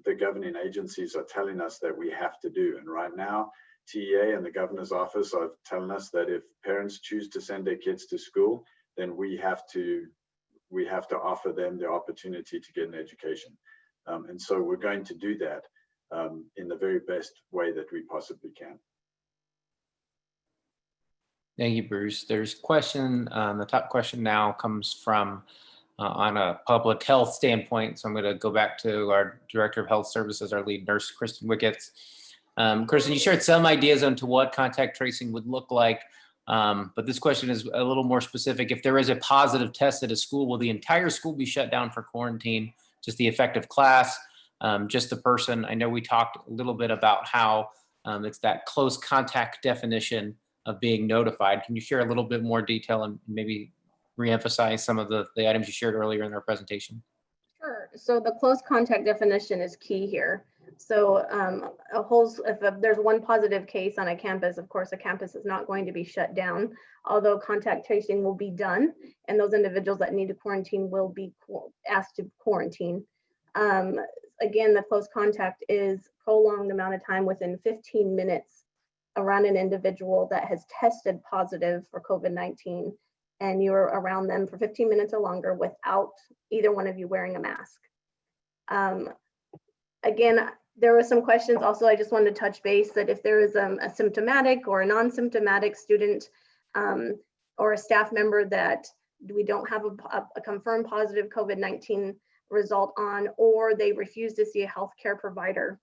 the governing agencies are telling us that we have to do. And right now, TEA and the governor's office are telling us that if parents choose to send their kids to school, then we have to offer them the opportunity to get an education. And so we're going to do that in the very best way that we possibly can. Thank you, Bruce. There's a question, the top question now comes from on a public health standpoint. So I'm going to go back to our Director of Health Services, our lead nurse, Kristen Wickets. Kristen, you shared some ideas onto what contact tracing would look like, but this question is a little more specific. If there is a positive test at a school, will the entire school be shut down for quarantine? Just the effective class, just the person? I know we talked a little bit about how it's that close contact definition of being notified. Can you share a little bit more detail and maybe reemphasize some of the items you shared earlier in our presentation? Sure. So the close contact definition is key here. So if there's one positive case on a campus, of course, a campus is not going to be shut down, although contact tracing will be done, and those individuals that need to quarantine will be asked to quarantine. Again, the close contact is prolonged amount of time within 15 minutes around an individual that has tested positive for COVID-19, and you're around them for 15 minutes or longer without either one of you wearing a mask. Again, there were some questions also. I just wanted to touch base that if there is a symptomatic or a non-symptomatic student or a staff member that we don't have a confirmed positive COVID-19 result on, or they refuse to see a healthcare provider,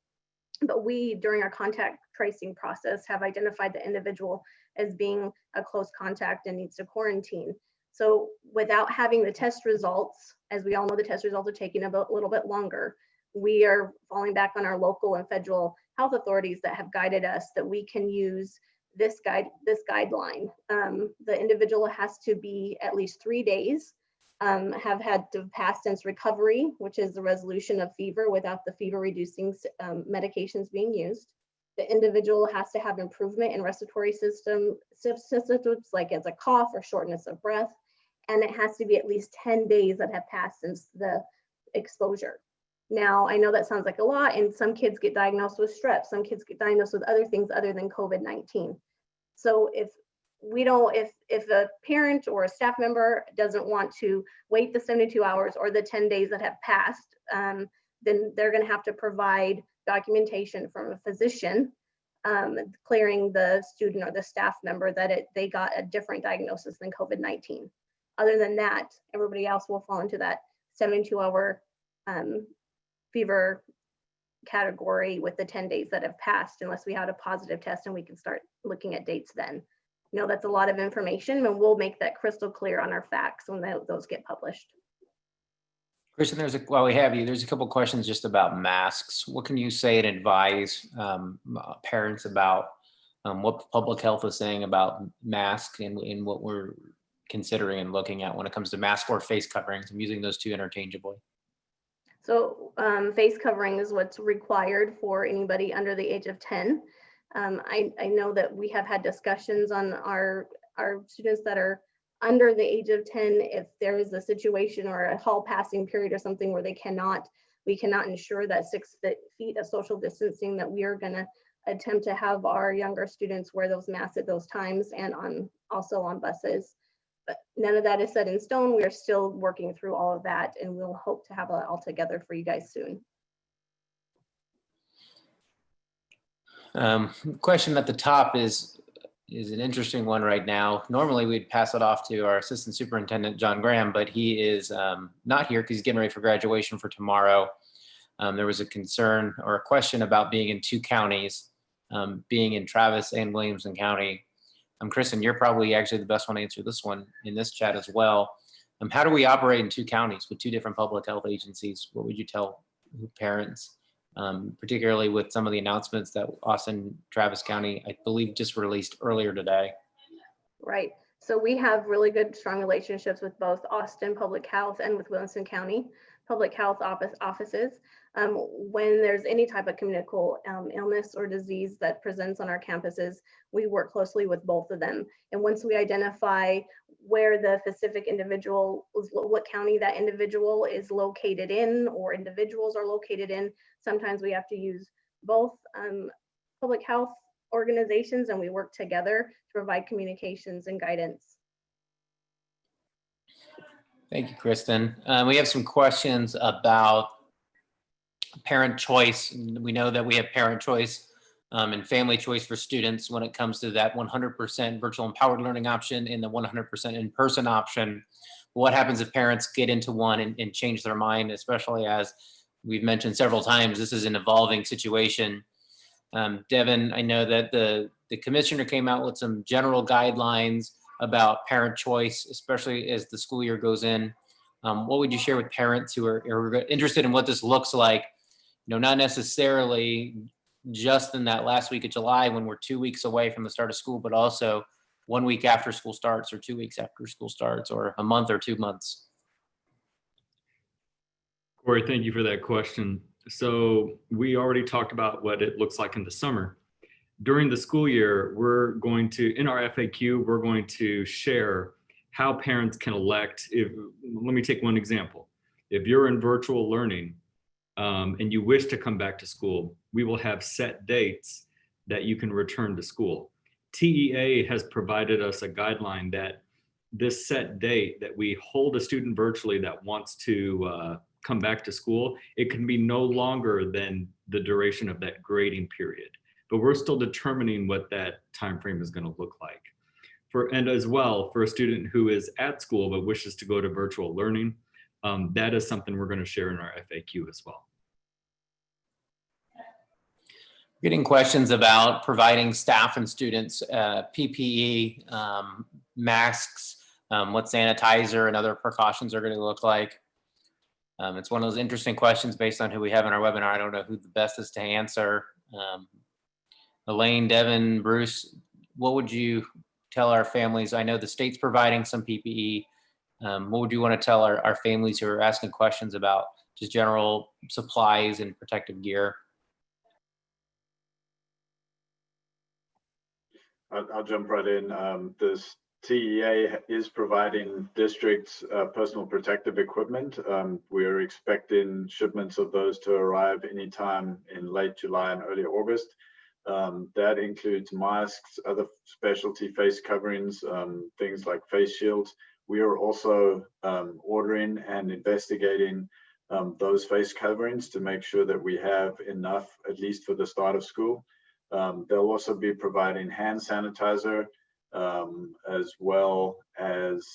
but we, during our contact tracing process, have identified the individual as being a close contact and needs to quarantine. So without having the test results, as we all know, the test results are taking a little bit longer. we are falling back on our local and federal health authorities that have guided us that we can use this guideline. The individual has to be at least 3 days, have had to pass since recovery, which is the resolution of fever without the fever reducing medications being used. The individual has to have improvement in respiratory system symptoms like as a cough or shortness of breath, and it has to be at least 10 days that have passed since the exposure. Now, I know that sounds like a lot, and some kids get diagnosed with strep, some kids get diagnosed with other things other than COVID-19. So if a parent or a staff member doesn't want to wait the 72 hours or the 10 days that have passed, then they're going to have to provide documentation from a physician clearing the student or the staff member that they got a different diagnosis than COVID-19. Other than that, everybody else will fall into that 72-hour fever category with the 10 days that have passed, unless we had a positive test and we can start looking at dates then. You know, that's a lot of information, and we'll make that crystal clear on our facts when those get published. Kristen, while we have you, there's a couple questions just about masks. What can you say and advise parents about what public health is saying about masks and what we're considering and looking at when it comes to mask or face coverings? I'm using those two interchangeably. So face covering is what's required for anybody under the age of 10. I know that we have had discussions on our students that are under the age of 10. If there is a situation or a hall passing period or something where we cannot ensure that 6 feet of social distancing, that we are going to attempt to have our younger students wear those masks at those times and also on buses. But none of that is set in stone. We are still working through all of that, and we'll hope to have it all together for you guys soon. Question at the top is an interesting one right now. Normally we'd pass it off to our assistant superintendent, John Graham, but he is not here because he's getting ready for graduation for tomorrow. There was a concern or a question about being in 2 counties, being in Travis and Williamson County. Kristen, you're probably actually the best one to answer this one in this chat as well. How do we operate in 2 counties with 2 different public health agencies? What would you tell parents, particularly with some of the announcements that Austin, Travis County, I believe, just released earlier today? Right. So we have really good, strong relationships with both Austin Public Health and with Williamson County Public Health offices. When there's any type of communicable illness or disease that presents on our campuses, we work closely with both of them. And once we identify where the specific individual, what county that individual is located in or individuals are located in, sometimes we have to use both public health organizations, and we work together to provide communications and guidance. Thank you, Kristen. We have some questions about parent choice. We know that we have parent choice and family choice for students when it comes to that 100% virtual empowered learning option and the 100% in-person option. What happens if parents get into one and change their mind, especially as we've mentioned several times, this is an evolving situation. Devin, I know that the commissioner came out with some general guidelines about parent choice, especially as the school year goes in. What would you share with parents who are interested in what this looks like? You know, not necessarily just in that last week of July when we're 2 weeks away from the start of school, but also 1 week after school starts or 2 weeks after school starts or a month or 2 months. Corey, thank you for that question. So we already talked about what it looks like in the summer. During the school year, we're going to, in our FAQ, we're going to share how parents can elect. Let me take one example. If you're in virtual learning and you wish to come back to school, we will have set dates that you can return to school. TEA has provided us a guideline that this set date that we hold a student virtually that wants to come back to school, it can be no longer than the duration of that grading period. But we're still determining what that time frame is going to look like. And as well, for a student who is at school but wishes to go to virtual learning, that is something we're going to share in our FAQ as well. Getting questions about providing staff and students PPE, masks, what sanitizer and other precautions are going to look like. It's one of those interesting questions based on who we have in our webinar. I don't know who the best is to answer. Elaine, Devin, Bruce, what would you tell our families? I know the state's providing some PPE. What would you want to tell our families who are asking questions about just general supplies and protective gear? I'll jump right in. This TEA is providing districts personal protective equipment. We're expecting shipments of those to arrive anytime in late July and early August. That includes masks, other specialty face coverings, things like face shields. We are also ordering and investigating those face coverings to make sure that we have enough, at least for the start of school. They'll also be providing hand sanitizer as well as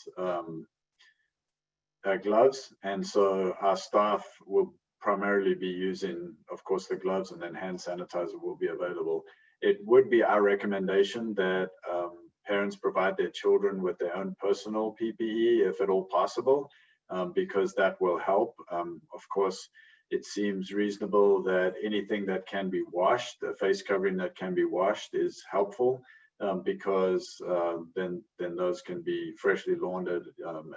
gloves. And so our staff will primarily be using, of course, the gloves, and then hand sanitizer will be available. It would be our recommendation that parents provide their children with their own personal PPE if at all possible, because that will help. Of course, it seems reasonable that anything that can be washed, a face covering that can be washed, is helpful, because then those can be freshly laundered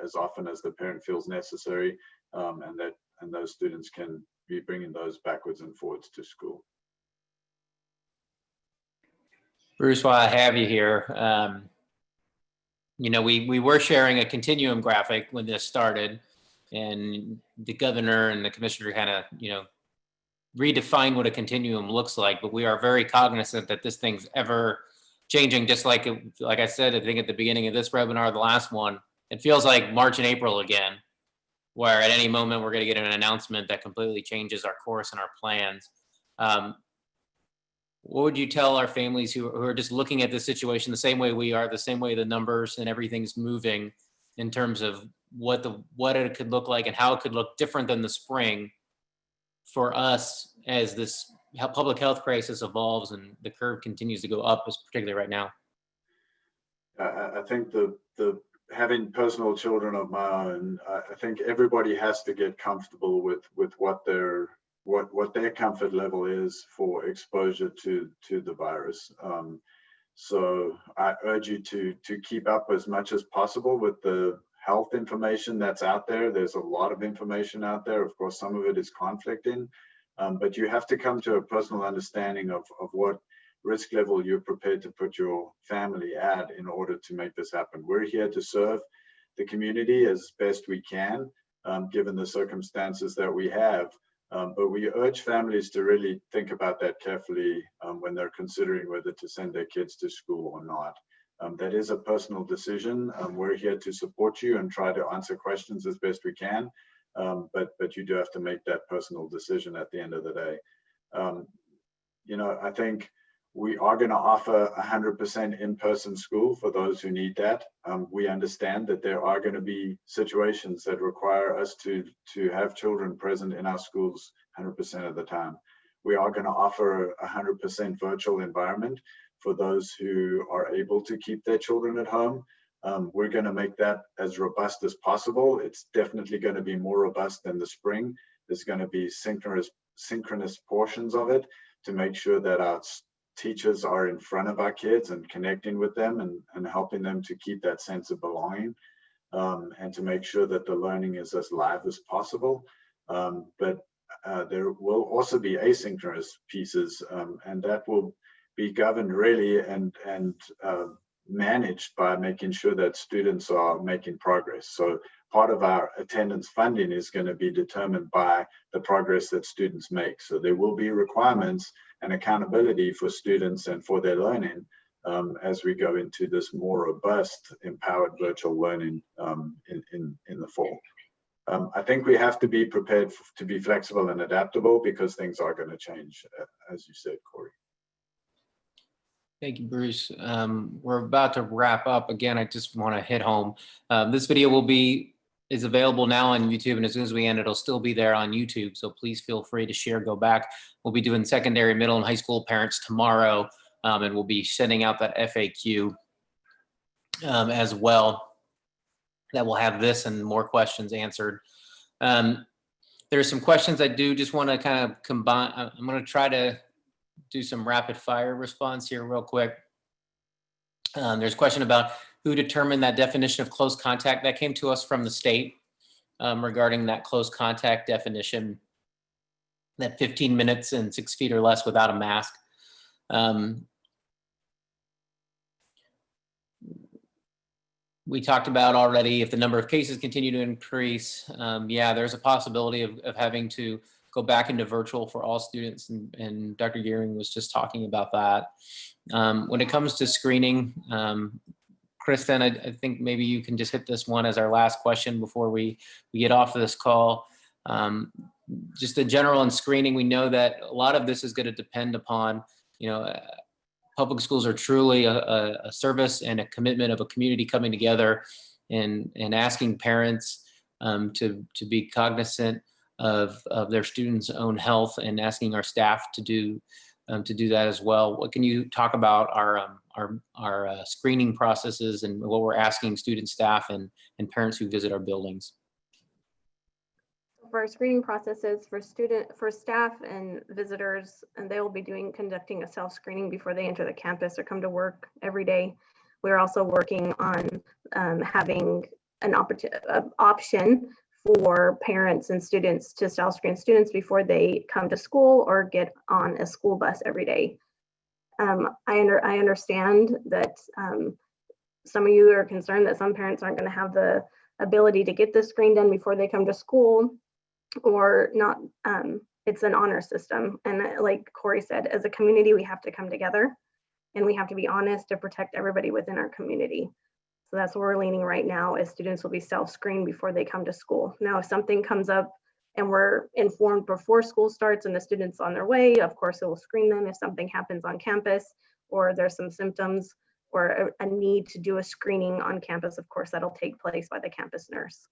as often as the parent feels necessary, and those students can be bringing those backwards and forwards to school. Bruce, while I have you here, you know, we were sharing a continuum graphic when this started, and the governor and the commissioner kind of, you know, redefine what a continuum looks like, but we are very cognizant that this thing's ever changing, just like I said, I think at the beginning of this webinar, the last one, it feels like March and April again, where at any moment we're going to get an announcement that completely changes our course and our plans. What would you tell our families who are just looking at this situation the same way we are, the same way the numbers and everything's moving, in terms of what it could look like and how it could look different than the spring for us as this public health crisis evolves and the curve continues to go up, particularly right now? I think the having personal children of my own, I think everybody has to get comfortable with what their comfort level is for exposure to the virus. So I urge you to keep up as much as possible with the health information that's out there. There's a lot of information out there. Of course, some of it is conflicting, but you have to come to a personal understanding of what risk level you're prepared to put your family at in order to make this happen. We're here to serve the community as best we can, given the circumstances that we have. But we urge families to really think about that carefully when they're considering whether to send their kids to school or not. That is a personal decision. We're here to support you and try to answer questions as best we can, but you do have to make that personal decision at the end of the day. You know, I think we are going to offer 100% in-person school for those who need that. We understand that there are going to be situations that require us to have children present in our schools 100% of the time. We are going to offer a 100% virtual environment for those who are able to keep their children at home. We're going to make that as robust as possible. It's definitely going to be more robust than the spring. There's going to be synchronous portions of it to make sure that our teachers are in front of our kids and connecting with them and helping them to keep that sense of belonging, and to make sure that the learning is as live as possible. But there will also be asynchronous pieces, and that will be governed really and managed by making sure that students are making progress. So part of our attendance funding is going to be determined by the progress that students make. So there will be requirements and accountability for students and for their learning as we go into this more robust, empowered virtual learning in the fall. I think we have to be prepared to be flexible and adaptable because things are going to change, as you said, Corey. Thank you, Bruce. We're about to wrap up. Again, I just want to hit home. This video is available now on YouTube, and as soon as we end, it'll still be there on YouTube. So please feel free to share, go back. We'll be doing secondary, middle, and high school parents tomorrow, and we'll be sending out that FAQ as well. That will have this and more questions answered. There's some questions I do just want to kind of combine. I'm going to try to do some rapid fire response here real quick. There's a question about who determined that definition of close contact. That came to us from the state regarding that close contact definition, that 15 minutes and 6 feet or less without a mask. We talked about already, if the number of cases continue to increase, yeah, there's a possibility of having to go back into virtual for all students, and Dr. Gearing was just talking about that. When it comes to screening, Kristen, I think maybe you can just hit this one as our last question before we get off of this call. Just in general on screening, we know that a lot of this is going to depend upon, public schools are truly a service and a commitment of a community coming together and asking parents to be cognizant of their students' own health, and asking our staff to do that as well. What can you talk about our screening processes and what we're asking student, staff, and parents who visit our buildings? For our screening processes for staff and visitors, and they will be conducting a self-screening before they enter the campus or come to work every day. We're also working on having an option for parents and students to self-screen students before they come to school or get on a school bus every day. I understand that some of you are concerned that some parents aren't going to have the ability to get this screen done before they come to school, or not. It's an honor system, and like Corey said, as a community we have to come together and we have to be honest to protect everybody within our community. So that's where we're leaning right now, as students will be self-screened before they come to school. Now, if something comes up and we're informed before school starts and the student's on their way, of course it will screen them. If something happens on campus or there's some symptoms or a need to do a screening on campus, of course that'll take place by the campus nurse.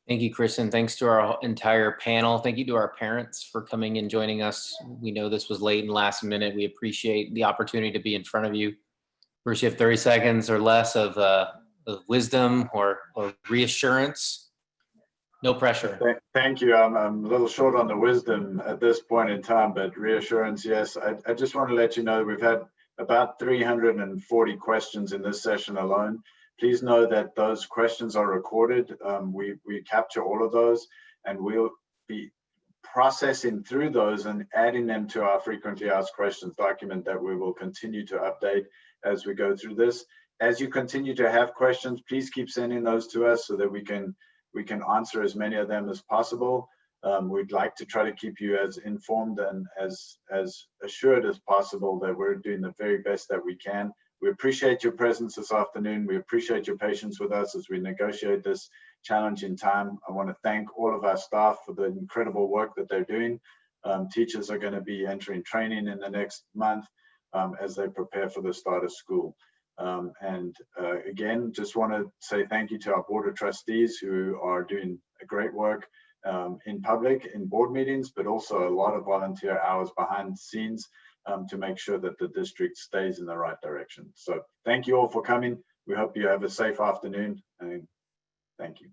Thank you, Kristen. Thanks to our entire panel. Thank you to our parents for coming and joining us. We know this was late and last minute. We appreciate the opportunity to be in front of you. First, you have 30 seconds or less of wisdom or reassurance. No pressure. Thank you. I'm a little short on the wisdom at this point in time, but reassurance, yes. I just want to let you know we've had about 340 questions in this session alone. Please know that those questions are recorded. We capture all of those, and we'll be processing through those and adding them to our frequently asked questions document that we will continue to update as we go through this. As you continue to have questions, please keep sending those to us so that we can answer as many of them as possible. We'd like to try to keep you as informed and as assured as possible that we're doing the very best that we can. We appreciate your presence this afternoon. We appreciate your patience with us as we negotiate this challenging time. I want to thank all of our staff for the incredible work that they're doing. Teachers are going to be entering training in the next month as they prepare for the start of school. Again, just want to say thank you to our Board of Trustees who are doing a great work in public, in board meetings, but also a lot of volunteer hours behind the scenes to make sure that the district stays in the right direction. So thank you all for coming. We hope you have a safe afternoon, and thank you.